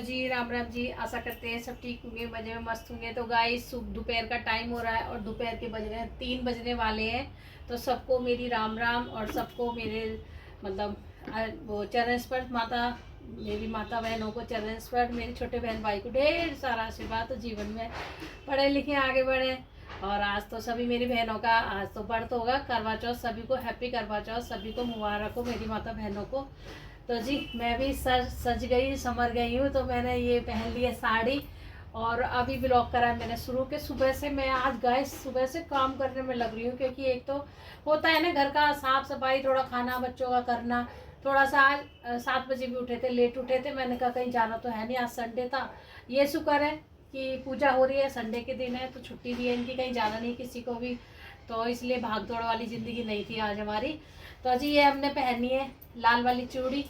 जी, राम राम जी। आशा करते हैं सब ठीक होंगे, मजे में मस्त होंगे। तो गाइस दोपहर का टाइम हो रहा है और दोपहर के बज रहे हैं 3 बजने वाले हैं। तो सबको मेरी राम राम और सबको मेरे मतलब वो चरण स्पर्श माता, मेरी माता बहनों को चरण स्पर्श, मेरे छोटे बहन भाई को ढेर सारा आशीर्वाद। तो जीवन में पढ़े लिखे आगे बढ़े। और आज तो सभी मेरी बहनों का आज तो व्रत होगा, करवा चौथ। सभी को हैप्पी करवा चौथ, सभी को मुबारक हो मेरी माता बहनों को। तो जी मैं भी सज गई संवर गई हूँ। तो मैंने ये पहन ली है साड़ी और अभी ब्लॉग करा है मैंने शुरू के। सुबह से मैं आज गैस सुबह से काम करने में लग रही हूँ, क्योंकि एक तो होता है ना घर का साफ सफाई, थोड़ा खाना बच्चों का करना। थोड़ा सा आज 7 बजे भी उठे थे, लेट उठे थे। मैंने कहा कहीं जाना तो है नहीं, आज संडे था। ये शुक्र है कि पूजा हो रही है, संडे के दिन है तो छुट्टी भी है इनकी, कहीं जाना नहीं किसी को भी। तो इसलिए भाग दौड़ वाली ज़िंदगी नहीं थी आज हमारी। तो जी ये हमने पहनी है लाल वाली चूड़ी।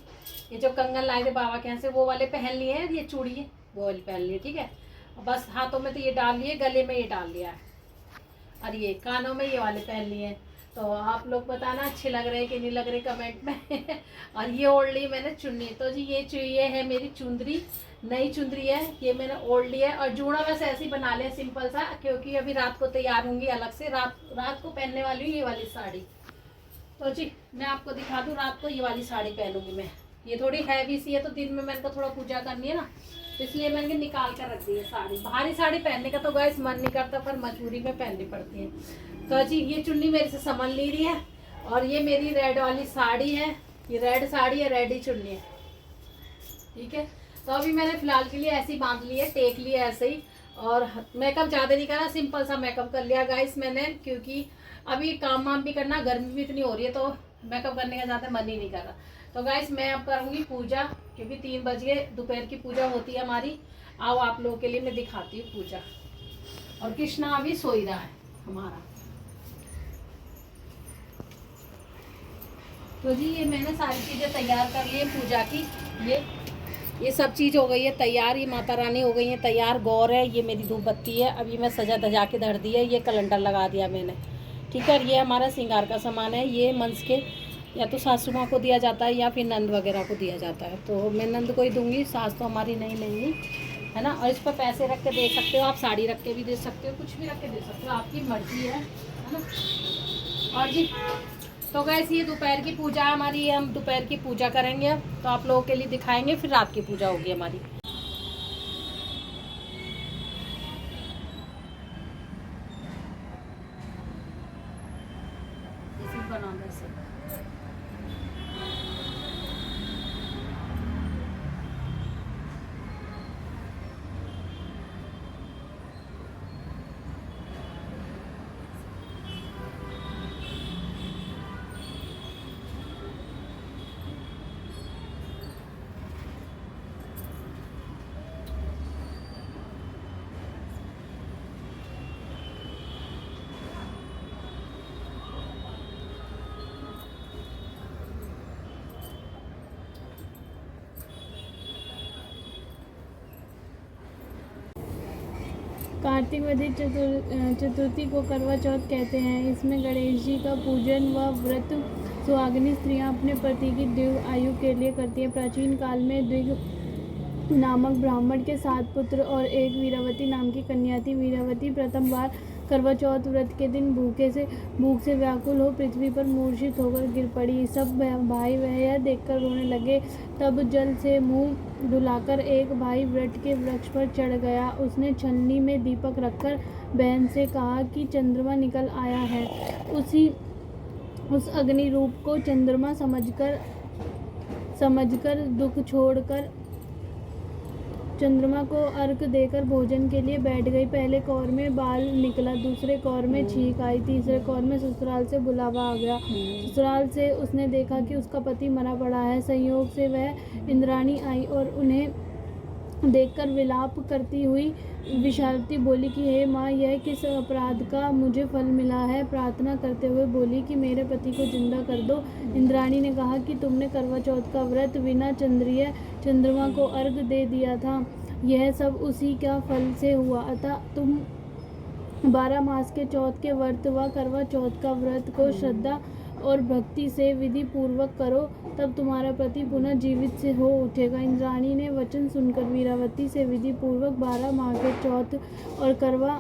ये जो कंगन लाए थे बाबा के यहाँ से वो वाले पहन लिए हैं, ये चूड़ी है वो वाली पहन लिए, ठीक है। और बस हाथों में तो ये डाल लिए, गले में ये डाल लिया है और ये कानों में ये वाले पहन लिए हैं। तो आप लोग बताना अच्छे लग रहे हैं कि नहीं लग रहे कमेंट में। और ये ओढ़ ली मैंने चुन्नी। तो जी ये है मेरी चुंदरी, नई चुंदरी है, ये मैंने ओढ़ ली है। और जूड़ा वैसे ऐसे ही बना लिया सिंपल सा, क्योंकि अभी रात को तैयार होंगी अलग से। रात को पहनने वाली हूँ ये वाली साड़ी। तो जी मैं आपको दिखा दूँ, रात को ये वाली साड़ी पहनूंगी मैं। ये थोड़ी हैवी सी है तो दिन में मैंने को थोड़ा पूजा करनी है ना, तो इसलिए मैंने निकाल कर रख दी है साड़ी। भारी साड़ी पहनने का तो गाइस मन नहीं करता, पर मजबूरी में पहननी पड़ती है। तो जी ये चुन्नी मेरे से संभल नहीं रही है। और ये मेरी रेड वाली साड़ी है, ये रेड साड़ी है, रेड ही चुन्नी है, ठीक है। तो अभी मैंने फिलहाल के लिए ऐसे ही बांध ली है, टेक लिया ऐसे ही। और मेकअप ज़्यादा नहीं करा, सिंपल सा मेकअप कर लिया गाइस मैंने, क्योंकि अभी काम वाम भी करना, गर्मी भी इतनी हो रही है तो मेकअप करने का ज़्यादा मन ही नहीं कर रहा। तो गाइस मैं अब करूँगी पूजा, क्योंकि 3 बज गए, दोपहर की पूजा होती है हमारी। आओ आप लोगों के लिए मैं दिखाती हूँ पूजा। और कृष्णा अभी सो ही रहा है हमारा। तो जी ये मैंने सारी चीज़ें तैयार कर ली है पूजा की। ये सब चीज़ हो गई है तैयार, ये माता रानी हो गई है तैयार, गौर है, ये मेरी धूप बत्ती है, अभी मैं सजा धजा के धर दी है, ये कैलेंडर लगा दिया मैंने, ठीक है। ये हमारा श्रृंगार का सामान है, ये मंस के या तो सासू माँ को दिया जाता है या फिर नंद वगैरह को दिया जाता है। तो मैं नंद को ही दूंगी, सास तो हमारी नहीं लेंगी, है ना। और इस पर पैसे रख के दे सकते हो आप, साड़ी रख के भी दे सकते हो, कुछ भी रख के दे सकते हो, आपकी मर्जी है ना। और जी तो गैस ये दोपहर की पूजा हमारी, हम दोपहर की पूजा करेंगे अब, तो आप लोगों के लिए दिखाएंगे, फिर रात की पूजा होगी हमारी। कार्तिक वधी चतुर्थी को करवा चौथ कहते हैं। इसमें गणेश जी का पूजन व व्रत सुहागिनी स्त्रियां अपने पति की दीर्घ आयु के लिए करती हैं। प्राचीन काल में द्विग नामक ब्राह्मण के 7 पुत्र और एक वीरावती नाम की कन्या थी। वीरावती प्रथम बार करवा चौथ व्रत के दिन भूख से व्याकुल हो पृथ्वी पर मूर्छित होकर गिर पड़ी। सब भाई वह यह देखकर रोने लगे। तब जल से मुंह धुलाकर एक भाई वट के वृक्ष पर चढ़ गया। उसने छन्नी में दीपक रखकर बहन से कहा कि चंद्रमा निकल आया है। उस अग्नि रूप को चंद्रमा समझकर दुख छोड़कर चंद्रमा को अर्घ देकर भोजन के लिए बैठ गई। पहले कौर में बाल निकला, दूसरे कौर में छींक आई, तीसरे कौर में ससुराल से बुलावा आ गया। ससुराल से उसने देखा कि उसका पति मरा पड़ा है। संयोग से वह इंद्राणी आई और उन्हें देखकर विलाप करती हुई विशालती बोली कि हे माँ, यह किस अपराध का मुझे फल मिला है। प्रार्थना करते हुए बोली कि मेरे पति को जिंदा कर दो। इंद्राणी ने कहा कि तुमने करवा चौथ का व्रत बिना चंद्रीय चंद्रमा को अर्घ दे दिया था, यह सब उसी का फल से हुआ। अतः तुम 12 मास के चौथ के व्रत व करवा चौथ का व्रत को श्रद्धा और भक्ति से विधि पूर्वक करो, तब तुम्हारा पति पुनः जीवित से हो उठेगा। इंद्राणी ने वचन सुनकर वीरावती से विधि पूर्वक 12 माह के चौथ और करवा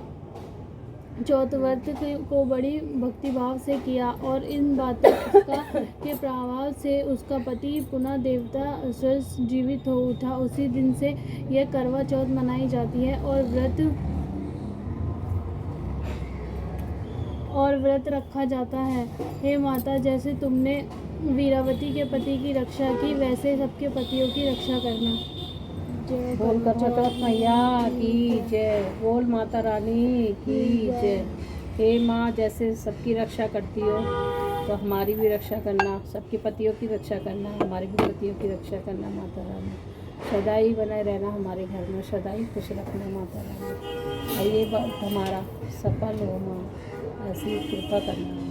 चौथ व्रत को बड़ी भक्तिभाव से किया और इन बातों के प्रभाव से उसका पति पुनः देवता स्वस्थ जीवित हो उठा। उसी दिन से यह करवा चौथ मनाई जाती है और व्रत रखा जाता है। हे माता, जैसे तुमने वीरावती के पति की रक्षा की, वैसे सबके पतियों की रक्षा करना। जय बोल करवा चौथ मैया की जय, बोल माता रानी की जय। हे माँ, जैसे सबकी रक्षा करती हो तो हमारी भी रक्षा करना, सबके पतियों की रक्षा करना, हमारे भी पतियों की रक्षा करना माता रानी। सदाई बने रहना हमारे घर में, सदाई खुश रखना माता रानी। और ये बात हमारा सफल हो माँ, ऐसी कृपा करना।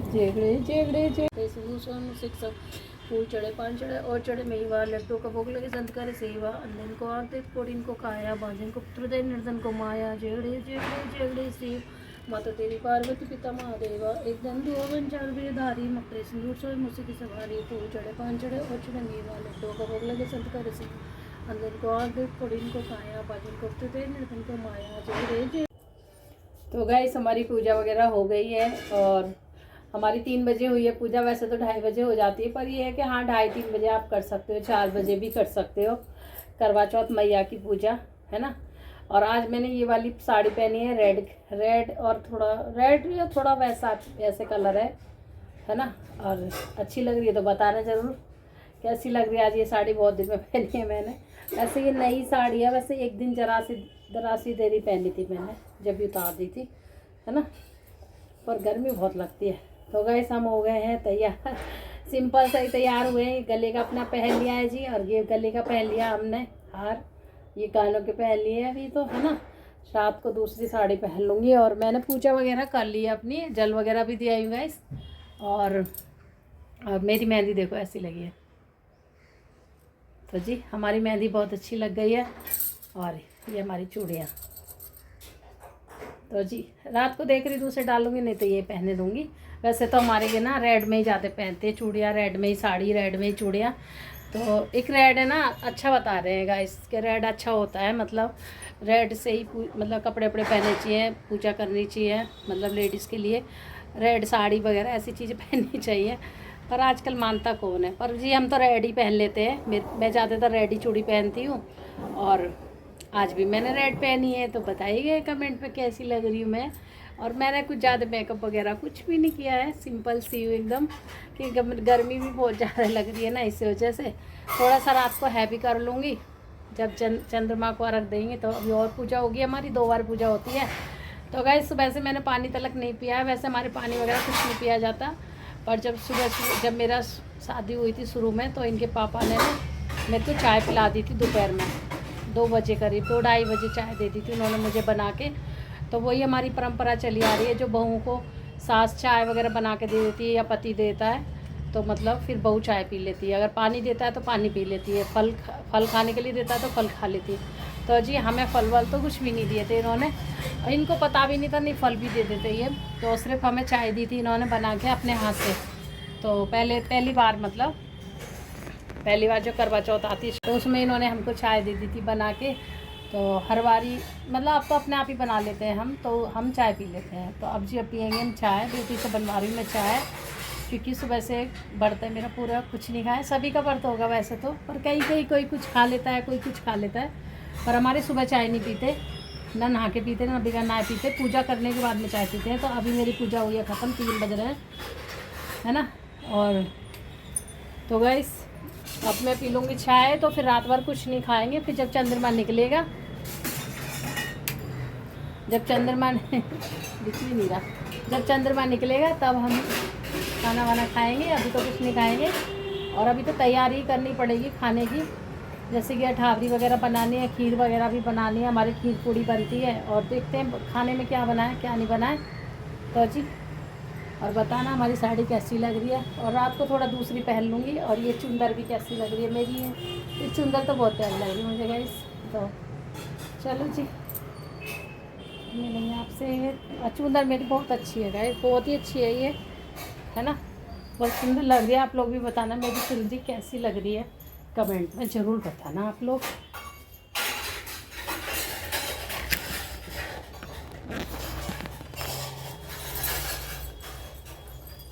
जेगड़े जेगड़े जेगड़े शिक्षक फूल चढ़े, पान चढ़े और चढ़े मेवा, लड्डू का भोग लगे, संत करे सेवा, अंधन को आरती, कोडिन को खाया, बाजन को पुत्र दे, निर्धन को माया। जेगड़े जेगड़े जेगड़े शिव, माता तेरी पार्वती पिता महादेवा, एक दन दो वन चार धारी, मकरे सिंदूर सोए मुसी की सवारी। फूल चढ़े, पान चढ़े और चढ़े मेवा, लड्डू का भोग लगे, संत करे सेवा, अंधन को आरती, कोडिन को खाया, बाजन को पुत्र दे, निर्धन को माया। जेगड़े जेगड़े। तो गाइस, हमारी पूजा वगैरह हो गई है और हमारी 3 बजे हुई है पूजा। वैसे तो 2:30 बजे हो जाती है, पर ये है कि हाँ 2:30-3 बजे आप कर सकते हो, 4 बजे भी कर सकते हो करवा चौथ मैया की पूजा, है ना। और आज मैंने ये वाली साड़ी पहनी है, रेड और थोड़ा रेड या थोड़ा वैसे कलर है ना। और अच्छी लग रही है तो बताना ज़रूर कैसी लग रही है। आज ये साड़ी बहुत दिन में पहनी है मैंने। वैसे ये नई साड़ी है, वैसे एक दिन जरा सी देरी पहनी थी मैंने, जब भी उतार दी थी, है ना। पर गर्मी बहुत लगती है। तो गाइस, हम हो गए हैं तैयार, सिंपल से ही तैयार हुए हैं। गले का अपना पहन लिया है जी, और ये गले का पहन लिया हमने हार, ये कानों के पहन लिए अभी तो, है ना। रात को दूसरी साड़ी पहन लूँगी। और मैंने पूजा वगैरह कर ली है अपनी, जल वगैरह भी दिया ही गाइस। और मेरी मेहंदी देखो ऐसी लगी है। तो जी हमारी मेहंदी बहुत अच्छी लग गई है। और ये हमारी चूड़ियाँ, तो जी रात को देख रही दूसरे डालूंगी, नहीं तो ये पहने दूंगी। वैसे तो हमारे के ना रेड में ही ज़्यादा पहनते हैं चूड़ियाँ, रेड में ही साड़ी, रेड में ही चूड़ियाँ। तो एक रेड है ना, अच्छा बता रहे हैं गाइस कि रेड अच्छा होता है, मतलब रेड से ही मतलब कपड़े पहनने चाहिए, पूजा करनी चाहिए, मतलब लेडीज़ के लिए रेड साड़ी वगैरह ऐसी चीज़ें पहननी चाहिए। पर आजकल मानता कौन है। पर जी हम तो रेड ही पहन लेते हैं, मैं ज़्यादातर रेड ही चूड़ी पहनती हूँ। और आज भी मैंने रेड पहनी है, तो बताइए कमेंट पे कैसी लग रही हूँ मैं। और मैंने कुछ ज़्यादा मेकअप वगैरह कुछ भी नहीं किया है, सिंपल सी हूँ एकदम, कि गर्मी भी बहुत ज़्यादा लग रही है ना, इस वजह से थोड़ा सा रात को हैवी कर लूँगी। जब चंद्रमा को अर्घ देंगे तो अभी और पूजा होगी हमारी, 2 बार पूजा होती है। तो गाइस, सुबह से मैंने पानी तलक नहीं पिया है। वैसे हमारे पानी वगैरह कुछ नहीं पिया जाता, पर जब मेरा शादी हुई थी शुरू में, तो इनके पापा ने मेरे को चाय पिला दी थी दोपहर में 2 बजे करीब, 2-2:30 बजे चाय दे दी थी उन्होंने मुझे बना के। तो वही हमारी परंपरा चली आ रही है, जो बहुओं को सास चाय वगैरह बना के दे देती है या पति देता है, तो मतलब फिर बहू चाय पी लेती है। अगर पानी देता है तो पानी पी लेती है, फल खाने के लिए देता है तो फल खा लेती है। तो जी हमें फल वल तो कुछ भी नहीं दिए थे इन्होंने, इनको पता भी नहीं था, नहीं फल भी दे देते ये। तो सिर्फ हमें चाय दी थी इन्होंने बना के अपने हाथ से। तो पहली बार जो करवा चौथ आती है, तो उसमें इन्होंने हमको चाय दे दी थी बना के। तो हर बारी मतलब अब तो अपने आप ही बना लेते हैं हम, तो हम चाय पी लेते हैं। तो अब जी अब पियेंगे हम चाय, बेटी से बनवा रही हूँ मैं चाय, क्योंकि सुबह से व्रत है मेरा पूरा, कुछ नहीं खाया। सभी का व्रत होगा वैसे तो, पर कहीं कोई कुछ खा लेता है, कोई कुछ खा लेता है। पर हमारे सुबह चाय नहीं पीते, ना नहा के पीते, ना बिना नहाए पीते, पूजा करने के बाद में चाय पीते हैं। तो अभी मेरी पूजा हुई है ख़त्म, 3 बज रहे हैं, है ना। और तो गाइस, अब मैं पी लूँगी चाय, तो फिर रात भर कुछ नहीं खाएंगे। फिर जब चंद्रमा निकलेगा, दिख भी नहीं रहा, जब चंद्रमा निकलेगा तब हम खाना वाना खाएंगे। अभी तो कुछ नहीं खाएंगे। और अभी तो तैयारी करनी पड़ेगी खाने की, जैसे कि अठावरी वगैरह बनानी है, खीर वगैरह भी बनानी है, हमारी खीर पूड़ी बनती है। और देखते हैं खाने में क्या बनाए क्या नहीं बनाए। तो जी और बताना हमारी साड़ी कैसी लग रही है। और रात को थोड़ा दूसरी पहन लूँगी। और ये चुंदर भी कैसी लग रही है मेरी है, ये चुंदर तो बहुत प्यारी लग रही है मुझे गाइस। तो चलो जी मिलेंगे आपसे। चुंदर मेरी बहुत अच्छी है गाइस, बहुत ही अच्छी है ये, है ना, बहुत सुंदर लग रही है। आप लोग भी बताना मेरी चुंदरी कैसी लग रही है, कमेंट में ज़रूर बताना आप लोग।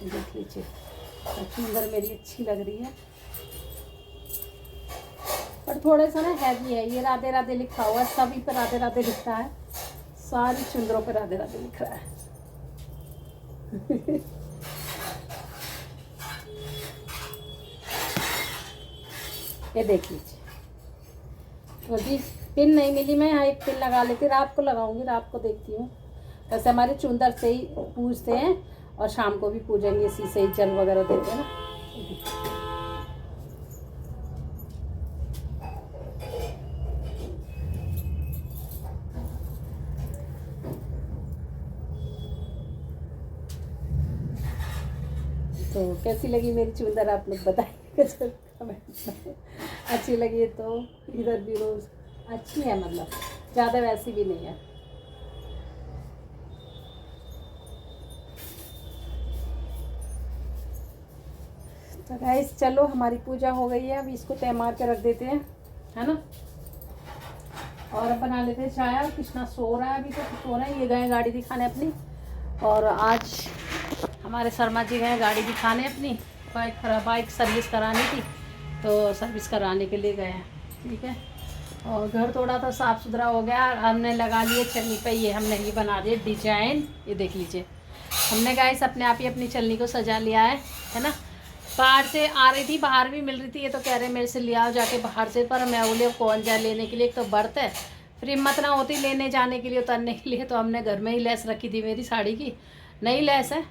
देख लीजिए चुंदर मेरी अच्छी लग रही है, पर थोड़ा सा ना हैवी है। ये राधे राधे लिखा हुआ है, सभी पे राधे राधे लिखता है, सारी चुंदरों पे राधे राधे लिख रहा है। ये देख लीजिए। तो जी पिन नहीं मिली, मैं यहाँ एक पिन लगा लेती, रात को लगाऊंगी, रात को देखती हूँ। वैसे हमारे चुंदर से ही पूजते हैं और शाम को भी पूजेंगे, इसी से ही जल वगैरह देते हैं ना। तो कैसी लगी मेरी चुंदर आप लोग बताइएगा कमेंट में। अच्छी लगी तो इधर भी रोज़ अच्छी है, मतलब ज़्यादा वैसी भी नहीं है। तो गाइस चलो हमारी पूजा हो गई है, अभी इसको तय मार के रख देते हैं, है ना। और अब बना लेते हैं चाय। कृष्णा सो रहा है, अभी तो सो रहा है, ये गए गाड़ी दिखाने अपनी। और आज हमारे शर्मा जी गए गाड़ी दिखाने अपनी, बाइक सर्विस करानी थी, तो सर्विस कराने के लिए गए हैं, ठीक है। और घर थोड़ा सा साफ़ सुथरा हो गया, हमने लगा लिए चलनी पे, ये हमने ही बना दिए डिजाइन, ये देख लीजिए। हमने गाइस अपने आप ही अपनी चलनी को सजा लिया है ना। बाहर से आ रही थी, बाहर भी मिल रही थी, ये तो कह रहे मेरे से लिया जाके बाहर से, पर मैं बोले कौन जाए लेने के लिए, एक तो बर्थ है, फिर हिम्मत ना होती लेने जाने के लिए, उतरने के लिए। तो हमने घर में ही लेस रखी थी मेरी साड़ी की, नई लेस है,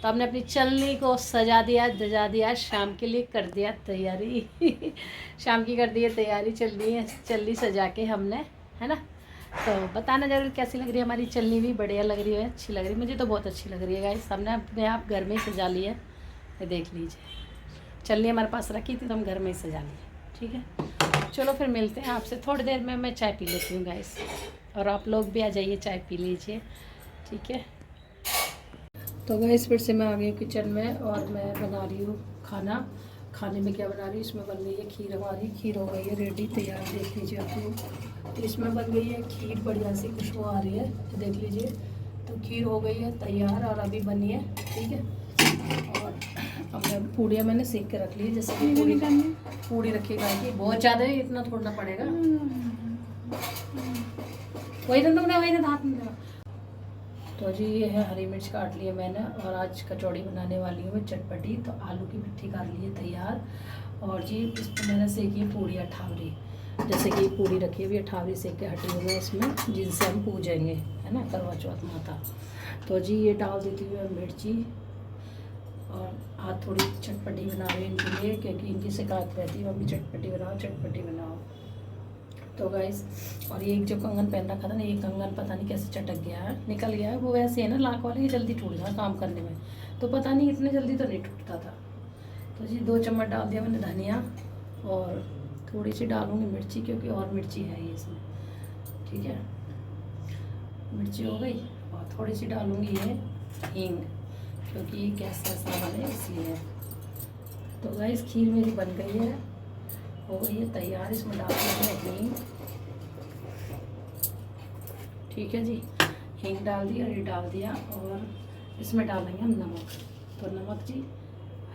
तो हमने अपनी चलनी को सजा दिया दजा दिया, शाम के लिए कर दिया तैयारी शाम की कर दी है तैयारी, चलनी सजा के हमने, है ना। तो बताना जरूर कैसी लग रही है हमारी चलनी, भी बढ़िया लग रही है, अच्छी लग रही है, मुझे तो बहुत अच्छी लग रही है गाइस। हमने अपने आप घर में ही सजा ली है, ये देख लीजिए। चलनी हमारे पास रखी थी तो हम घर में ही सजा लिए, ठीक है। चलो फिर मिलते हैं आपसे थोड़ी देर में, मैं चाय पी लेती हूँ गाइस, और आप लोग भी आ जाइए चाय पी लीजिए, ठीक है। तो गाइस फिर से मैं आ गई हूँ किचन में, और मैं बना रही हूँ खाना। खाने में क्या बना रही हूँ, इसमें बन गई है खीर, हमारी खीर हो गई है रेडी तैयार, देख लीजिए आप लोग। तो इसमें बन गई है खीर, बढ़िया सी खुशबू आ रही है, देख लीजिए। तो खीर हो गई है तैयार और अभी बनी है, ठीक है। और हमने पूड़ियाँ मैंने सेक के रख ली है, जैसे कि पूड़ी रखिएगा कि बहुत ज़्यादा है, इतना छोड़ना पड़ेगा। वही तो तुमने वही तो हाथ में लगा। तो जी ये है हरी मिर्च काट ली है मैंने, और आज कचौड़ी बनाने वाली हूँ मैं चटपटी। तो आलू की पिट्ठी कर ली है तैयार, और जी इस पर मैंने सेकी है पूड़ी अठावरी, जैसे कि पूड़ी रखी हुई अठावरी सेक के हटी हुई है इसमें, जिनसे हम पूजेंगे, है ना, करवा चौथ माता। तो जी ये डाल देती हूँ मिर्ची, और आज थोड़ी चटपटी बना रही हूँ इनके लिए, क्योंकि इनकी शिकायत रहती है मम्मी चटपटी बनाओ चटपटी बनाओ। तो गाइस, और ये एक जो कंगन पहन रखा था ना, ये कंगन पता नहीं कैसे चटक गया है, निकल गया है। वो वैसे है ना लाख वाले, ये जल्दी टूट जाता काम करने में, तो पता नहीं इतने जल्दी तो नहीं टूटता था। तो जी 2 चम्मच डाल दिया मैंने धनिया, और थोड़ी सी डालूँगी मिर्ची, क्योंकि और मिर्ची है ये इसमें, ठीक है। मिर्ची हो गई, और थोड़ी सी डालूँगी ये हींग, क्योंकि ये गैस ऐसा बने इसलिए। तो गाइस खीर मेरी बन गई है, हो गई है तैयार, इसमें डाल देते हैं हींग, ठीक है जी। हींग डाल दिया, ये डाल दिया, और इसमें डालेंगे हम नमक। तो नमक जी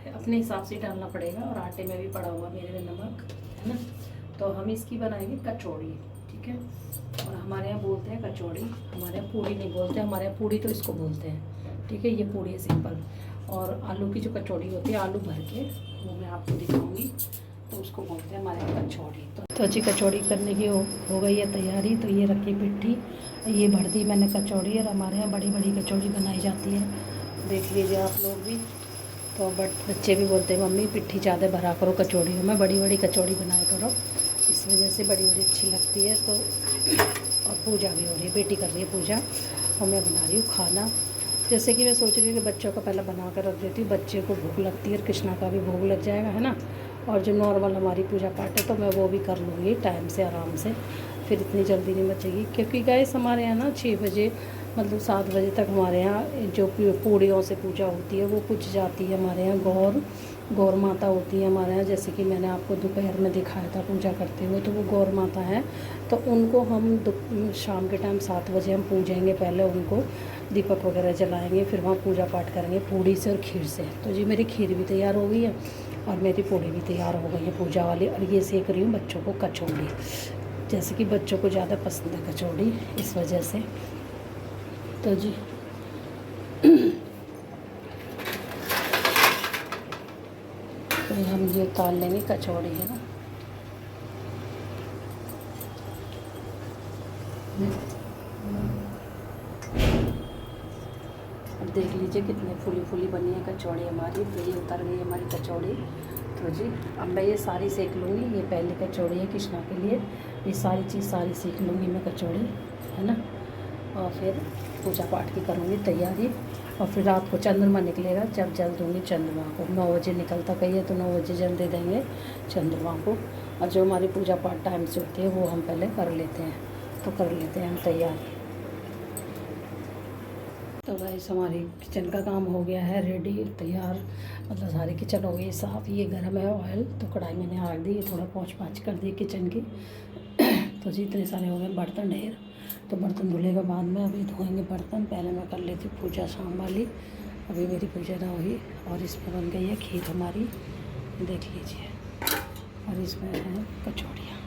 अपने हिसाब से डालना पड़ेगा, और आटे में भी पड़ा हुआ मेरे में नमक, है ना। तो हम इसकी बनाएंगे कचौड़ी, ठीक है। और हमारे यहाँ बोलते हैं कचौड़ी, हमारे यहाँ पूड़ी नहीं बोलते, हमारे यहाँ पूड़ी तो इसको बोलते हैं, ठीक है। ये पूड़ी है सिंपल, और आलू की जो कचौड़ी होती है आलू भर के, वो मैं आपको दिखाऊंगी, तो उसको बोलते हैं हमारे यहाँ कचौड़ी। तो अच्छी कचौड़ी करने की हो गई है तैयारी। तो ये रखी पिट्ठी, ये भर दी मैंने कचौड़ी, और हमारे यहाँ बड़ी बड़ी कचौड़ी बनाई जाती है, देख लीजिए आप लोग भी। तो बट बच्चे भी बोलते हैं मम्मी पिट्ठी ज़्यादा भरा करो कचौड़ियों में, बड़ी बड़ी कचौड़ी बनाया करो, इस वजह से बड़ी बड़ी अच्छी लगती है। तो और पूजा भी हो रही है, बेटी कर रही है पूजा और मैं बना रही हूँ खाना। जैसे कि मैं सोच रही हूँ कि बच्चों का पहले बना कर रख देती हूँ, बच्चे को भूख लगती है और कृष्णा का भी भूख लग जाएगा, है ना। और जो नॉर्मल हमारी पूजा पाठ है तो मैं वो भी कर लूँगी टाइम से आराम से, फिर इतनी जल्दी नहीं बचेगी। क्योंकि गाइस हमारे यहाँ ना 6 बजे मतलब 7 बजे तक हमारे यहाँ जो पूड़ियों से पूजा होती है वो कुछ जाती है। हमारे यहाँ गौर माता होती है हमारे यहाँ, जैसे कि मैंने आपको दोपहर में दिखाया था पूजा करते हुए, तो वो गौर माता है। तो उनको हम शाम के टाइम 7 बजे हम पूजेंगे, पहले उनको दीपक वगैरह जलाएंगे, फिर वहाँ पूजा पाठ करेंगे पूड़ी से और खीर से। तो जी मेरी खीर भी तैयार हो गई है और मेरी पूड़ी भी तैयार हो गई है पूजा वाली। और ये सेक रही हूँ बच्चों को कचौड़ी, जैसे कि बच्चों को ज़्यादा पसंद है कचौड़ी, इस वजह से। तो जी तो हम ये उतार लेंगे कचौड़ी, है ना। अब देख लीजिए कितनी फूली फूली बनी है कचौड़ी हमारी। तो ये उतर गई हमारी कचौड़ी। तो जी अब मैं ये सारी सेक लूँगी। ये पहली कचौड़ी है कृष्णा के लिए, ये सारी चीज़ सारी सेक लूँगी मैं कचौड़ी, है ना। और फिर पूजा पाठ की करूँगी तैयारी। और फिर रात को चंद्रमा निकलेगा, जब जल दूँगी चंद्रमा को। 9 बजे निकलता कही है तो 9 बजे जल दे देंगे चंद्रमा को। और जो हमारी पूजा पाठ टाइम से होती है वो हम पहले कर लेते हैं, तो कर लेते हैं हम तैयारी। तो गाइस हमारी किचन का काम हो गया है रेडी, तैयार, मतलब सारी किचन हो गई साफ़। ये गर्म है ऑयल, तो कढ़ाई मैंने आग दी, थोड़ा पोंछ पाछ कर दी किचन की। तो जी इतने सारे हो गए बर्तन ढेर, तो बर्तन धुले के बाद में अभी धोएंगे बर्तन। पहले मैं कर लेती हूँ पूजा शाम वाली, अभी मेरी पूजा ना हुई। और इसमें बन गई है खीर हमारी, देख लीजिए। और इसमें है कचौड़ियाँ,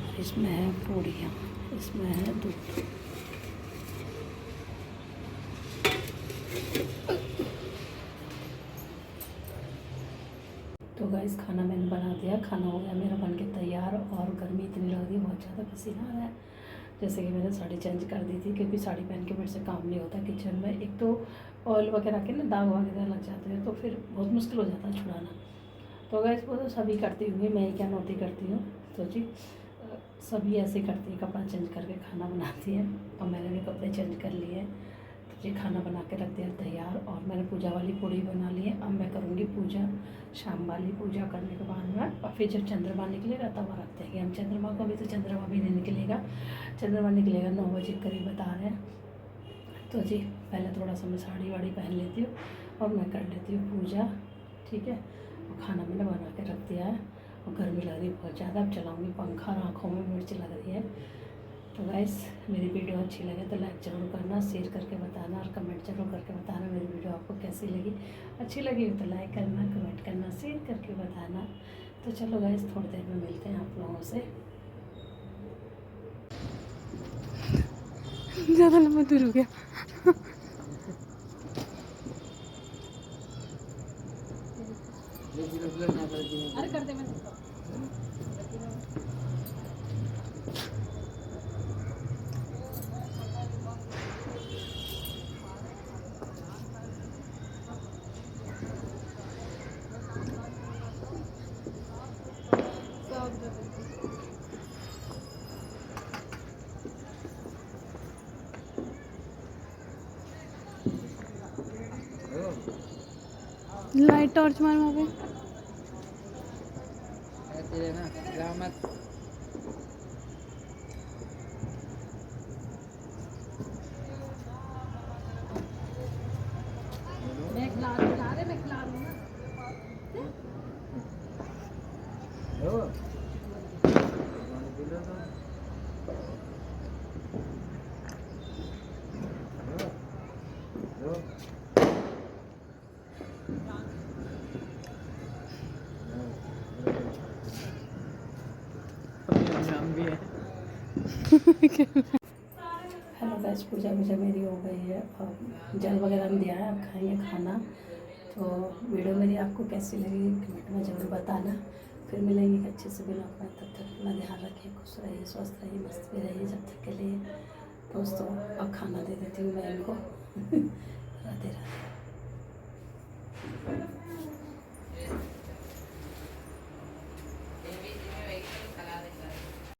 और इसमें है पूड़ियाँ, इसमें है दूध। तो गाइस खाना मैंने बना दिया, खाना हो गया मेरा बन के तैयार। और गर्मी इतनी लग रही है, बहुत ज़्यादा पसीना आ रहा है। जैसे कि मैंने साड़ी चेंज कर दी थी, क्योंकि साड़ी पहन के मेरे से काम नहीं होता किचन में। एक तो ऑयल वगैरह के ना दाग वगैरह लग जाते हैं, तो फिर बहुत मुश्किल हो जाता है छुड़ाना। तो गाइस वो तो सभी करती होंगी, मैं ही क्या नौती करती हूँ। तो जी सभी ऐसे करती है, कपड़ा चेंज करके खाना बनाती है। और मैंने भी कपड़े चेंज कर लिए। तो जी खाना बना के रख दिया तैयार। और मैंने पूजा वाली पूड़ी बना ली है। अब मैं करूँगी पूजा शाम वाली। पूजा करने के बाद में और फिर जब चंद्रमा निकलेगा तब रख देंगे हम चंद्रमा को। अभी तो चंद्रमा भी नहीं निकलेगा, चंद्रमा निकलेगा 9 बजे करीब बता रहे हैं। तो जी पहले थोड़ा सा मैं साड़ी वाड़ी पहन लेती हूँ और मैं कर लेती हूँ पूजा, ठीक है। और खाना मैंने बना के रख दिया है। और गर्मी लग रही है बहुत ज़्यादा, अब चलाऊँगी पंखा, आँखों में मिर्च लग रही है। तो गाइस मेरी वीडियो अच्छी लगे तो लाइक ज़रूर करना, शेयर करके बताना और कमेंट जरूर करके बताना मेरी वीडियो आपको कैसी लगी। अच्छी लगी तो लाइक करना, कमेंट करना, शेयर करके बताना। तो चलो गाइस थोड़ी देर में मिलते हैं आप लोगों से। ज़्यादा लंबा दूर हो गया। अरे कर दे मैं लाइट टॉर्च मार वहाँ पे। मैं खिला रहे, मैं खिला रही हूँ ना। हेलो गैस, पूजा मेरी हो गई है और जल वगैरह में दिया है, अब खाएंगे खाना। तो वीडियो मेरी आपको कैसी लगी कमेंट में ज़रूर बताना। फिर मिलेंगे एक अच्छे से बिना अपना, तब तक अपना ध्यान रखिए, खुश रहिए, स्वस्थ रहिए, मस्त भी रहिए जब तक के लिए। दोस्तों अब खाना दे देती हूँ मैं इनको। राधे राधे। है।